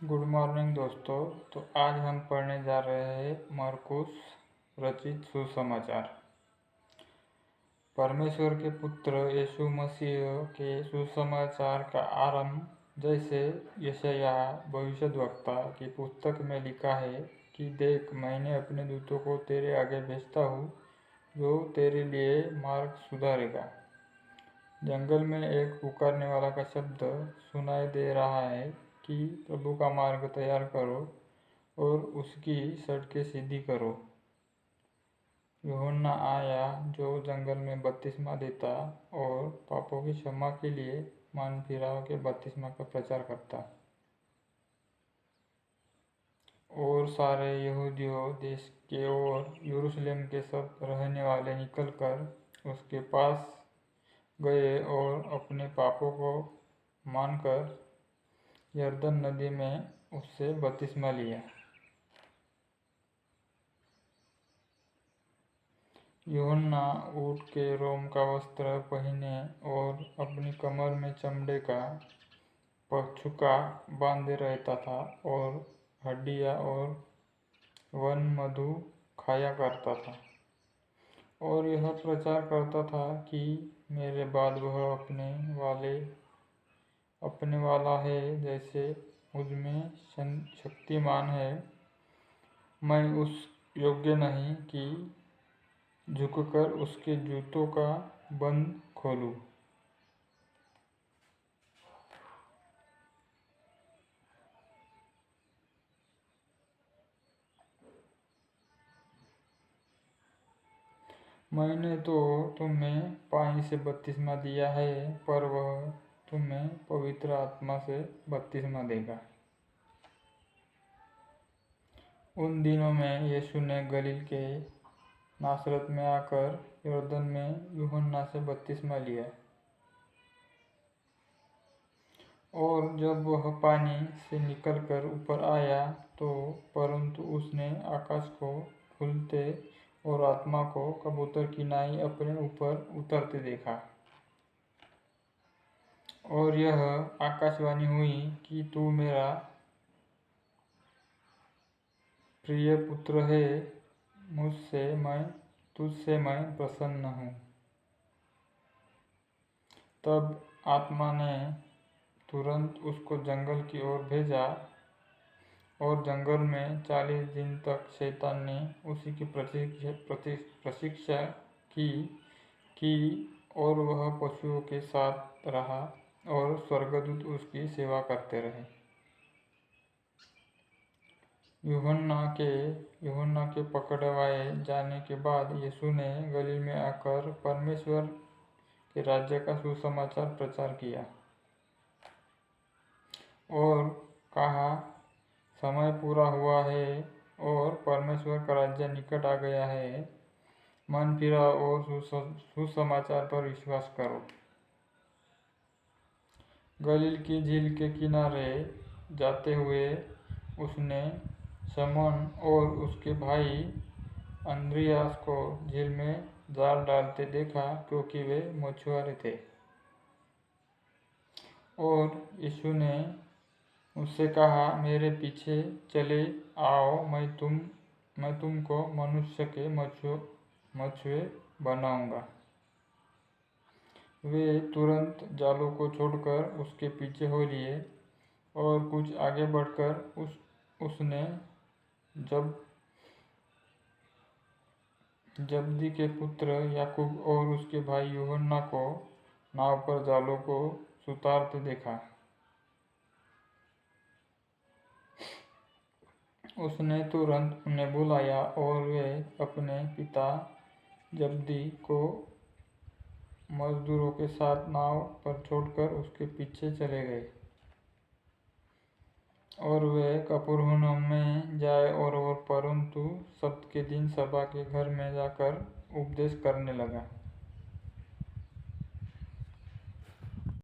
Good morning दोस्तों। तो आज हम पढ़ने जा रहे हैं मरकुस रचित सुसमाचार। परमेश्वर के पुत्र यीशु मसीह के सुसमाचार का आरंभ जैसे यशायाह भविष्यद्वक्ता की पुस्तक में लिखा है कि देख, मैंने अपने दूतों को तेरे आगे भेजता हूँ जो तेरे लिए मार्ग सुधारेगा। जंगल में एक पुकारने वाला का शब्द सुनाई दे रहा है कि प्रभु का मार्ग तैयार करो और उसकी सड़कें सीधी करो। यूहन्ना आया जो जंगल में बपतिस्मा देता और पापों की क्षमा के लिए मन फिराव के बपतिस्मा का प्रचार करता। और सारे यहूदियों देश के और यरूशलेम के सब रहने वाले निकलकर उसके पास गए और अपने पापों को मानकर यरदन नदी में उससे बपतिस्मा लिया। यूहन्ना ऊँट के रोम का वस्त्र पहने और अपनी कमर में चमड़े का पछुका बांधे रहता था और हड्डियाँ और वन मधु खाया करता था और यह प्रचार करता था कि मेरे बाद वह अपने वाला है जैसे मुझमें शक्तिमान है। मैं उस योग्य नहीं कि झुककर उसके जूतों का बंद खोलूं। मैंने तो तुम्हें पानी से बपतिस्मा दिया है, पर वह तुम्हें पवित्र आत्मा से बपतिस्मा देगा। उन दिनों में यीशु ने गलील के नासरत में आकर यरदन में यूहन्ना से बपतिस्मा लिया। और जब वह पानी से निकलकर ऊपर आया तो परंतु उसने आकाश को खुलते और आत्मा को कबूतर की नाई अपने ऊपर उतरते देखा। और यह आकाशवाणी हुई कि तू मेरा प्रिय पुत्र है, तुझसे मैं प्रसन्न हूँ। तब आत्मा ने तुरंत उसको जंगल की ओर भेजा और जंगल में 40 दिन तक शैतान ने उसी की प्रतीक्षा की और वह पशुओं के साथ रहा और स्वर्गदूत उसकी सेवा करते रहे। यूहन्ना के पकड़वाए जाने के बाद यीशु ने गलील में आकर परमेश्वर के राज्य का सुसमाचार प्रचार किया और कहा, समय पूरा हुआ है और परमेश्वर का राज्य निकट आ गया है। मन फिराओ और सुसमाचार पर विश्वास करो। गलील की झील के किनारे जाते हुए उसने शमौन और उसके भाई अंद्रियास को झील में जाल डालते देखा, क्योंकि वे मछुआरे थे। और यीशु ने उससे कहा, मेरे पीछे चले आओ, मैं तुमको मनुष्य के मछुए बनाऊंगा। वे तुरंत जालों को छोड़कर उसके पीछे हो लिए और कुछ आगे बढ़कर उसने जब्दी के पुत्र याकूब और उसके भाई यूहन्ना को नाव पर जालों को सुतारते देखा। उसने तुरंत उन्हें बुलाया और वे अपने पिता जब्दी को मजदूरों के साथ नाव पर छोड़कर उसके पीछे चले गए। और वे कफरनहूम में जाए और परंतु सब्त के दिन सभा के घर में जाकर उपदेश करने लगा।